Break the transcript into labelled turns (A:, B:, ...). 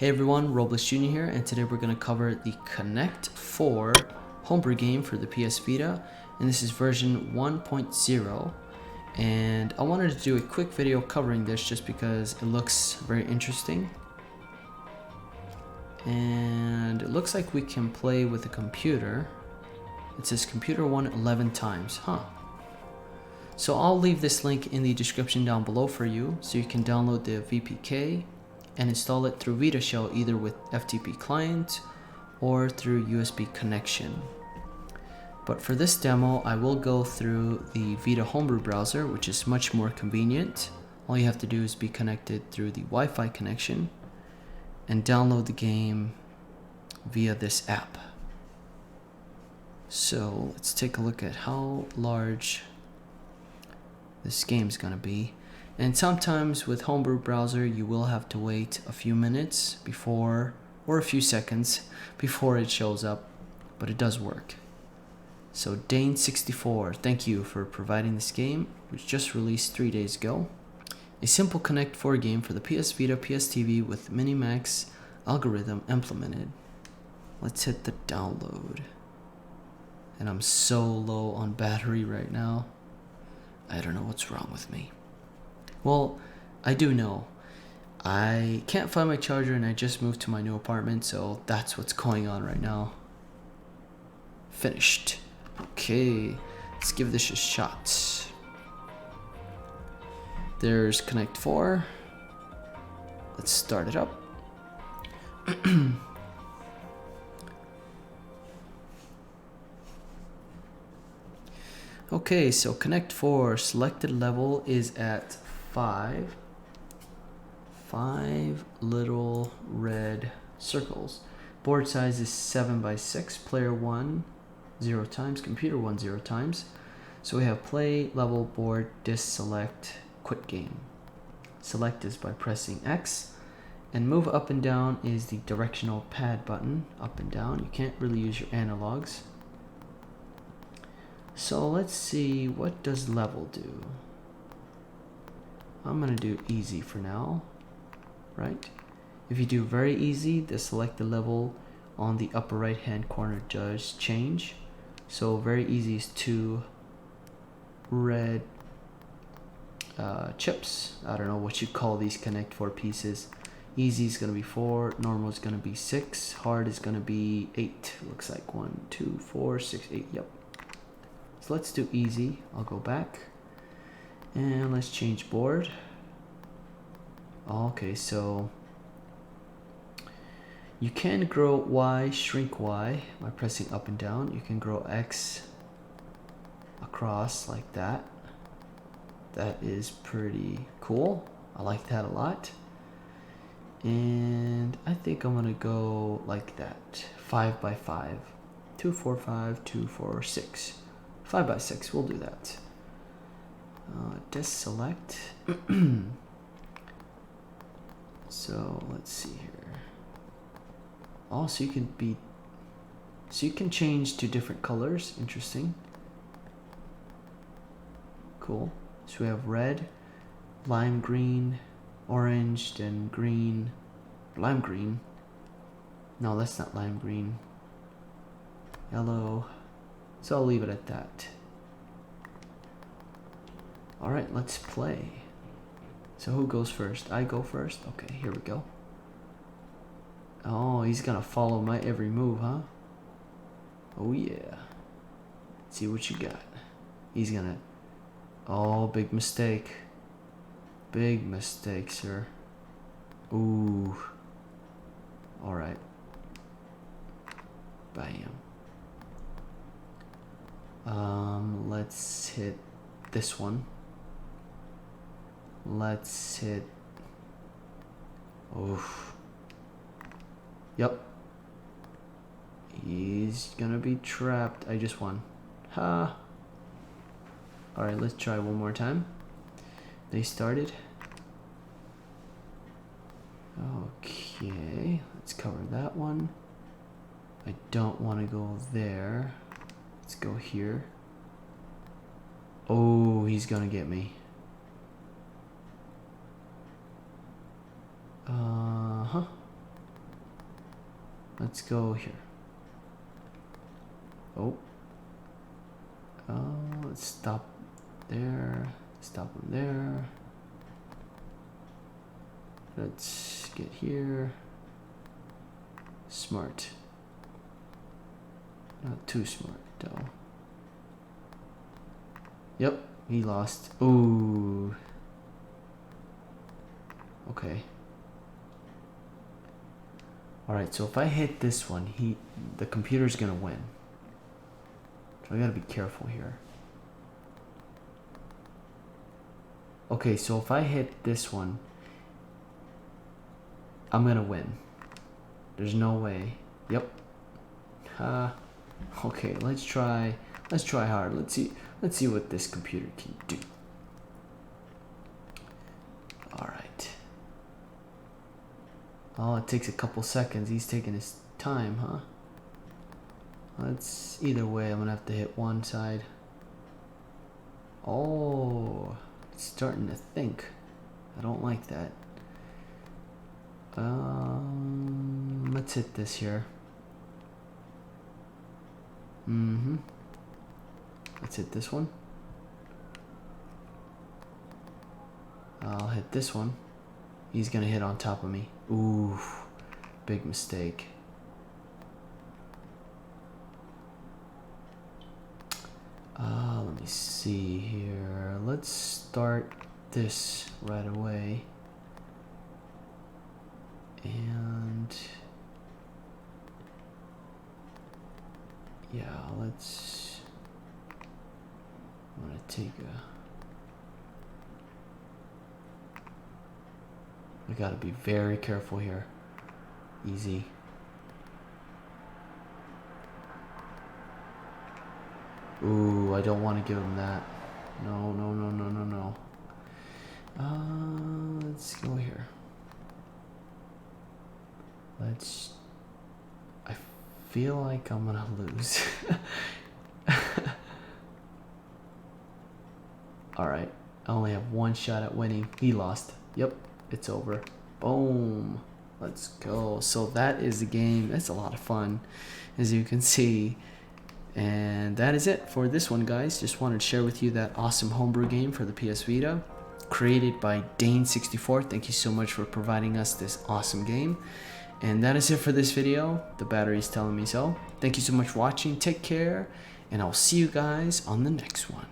A: Hey everyone, Robles Jr. here, and today we're going to cover the Connect 4 Homebrew game for the PS Vita, and this is version 1.0. And I wanted to do a quick video covering this just because it looks very interesting. And it looks like we can play with a computer. It says computer 1 11 times, So I'll leave this link in the description down below for you, so you can download the VPK and install it through Vita Shell, either with FTP client or through USB connection. But for this demo, I will go through the Vita Homebrew browser, which is much more convenient. All you have to do is be connected through the Wi-Fi connection and download the game via this app. So let's take a look at how large this game is gonna be. And sometimes with Homebrew browser, you will have to wait a few minutes before, or a few seconds before it shows up, but it does work. So Dane64, thank you for providing this game, which just released 3 days ago. A simple Connect 4 game for the PS Vita, PS TV with Minimax algorithm implemented. Let's hit the download. And I'm so low on battery right now. I don't know what's wrong with me. Well, I do know. I can't find my charger and I just moved to my new apartment, so that's what's going on right now. Finished. Okay, let's give this a shot. There's Connect 4. Let's start it up. Okay, so Connect 4 selected level is at 5 little red circles. Board size is 7 by 6. Player 1 0 times, computer 1 0 times. So we have play, level, board, disk, select, quit game. Select is by pressing X, and move up and down is the directional pad button, up and down. You can't really use your analogs. So let's see, what does level do? I'm gonna do easy for now, right? If you do very easy, the select the level on the upper right hand corner does change. So very easy is 2 red chips. I don't know what you call these Connect 4 pieces. Easy is gonna be 4, normal is gonna be 6, hard is gonna be 8. Looks like 1, 2, 4, 6, 8, yep. So let's do easy. I'll go back and let's change board. Okay, so you can grow Y, shrink Y by pressing up and down. You can grow X across like that. That is pretty cool. I like that a lot. And I think I'm gonna go like that. 5 by 5. 2, 4, 5, 2, 4, 6. 5 by 6, we'll do that. Disk select. So let's see here. Oh, so you can change to different colors. Interesting. Cool. So we have red, lime green, orange, then green, lime green. No, that's not lime green. Yellow. So I'll leave it at that. Alright, let's play. So who goes first? I go first? Okay, here we go. Oh, he's gonna follow my every move, huh? Oh yeah. Let's see what you got. He's gonna... Oh, big mistake. Big mistake, sir. Ooh. Alright. Bam. Let's hit this one. Let's hit... Oof. Yep. He's gonna be trapped. I just won. Ha! Alright, let's try one more time. They started. Okay, let's cover that one. I don't want to go there. Let's go here. Oh, he's gonna get me. Let's go here. Oh. Let's stop there. Stop him there. Let's get here. Smart. Not too smart though. Yep, he lost. Ooh. Okay. Alright, so if I hit this one, the computer's gonna win. So I gotta be careful here. Okay, so if I hit this one, I'm gonna win. There's no way. Yep. Okay, let's try hard. Let's see what this computer can do. Alright. Oh, it takes a couple seconds. He's taking his time, huh? Either way, I'm gonna have to hit one side. Oh, it's starting to think. I don't like that. Let's hit this here. Let's hit this one. I'll hit this one. He's gonna hit on top of me. Ooh, big mistake. Let me see here. Let's start this right away. And yeah, I'm gonna take I gotta be very careful here. Easy. Ooh, I don't want to give him that. No. Let's go here. I feel like I'm gonna lose. Alright, I only have one shot at winning. He lost. Yep, it's over. Boom. Let's go. So that is the game. That's a lot of fun, as you can see. And that is it for this one, guys. Just wanted to share with you that awesome homebrew game for the PS Vita, created by Dane64. Thank you so much for providing us this awesome game. And that is it for this video. The battery is telling me so. Thank you so much for watching. Take care, and I'll see you guys on the next one.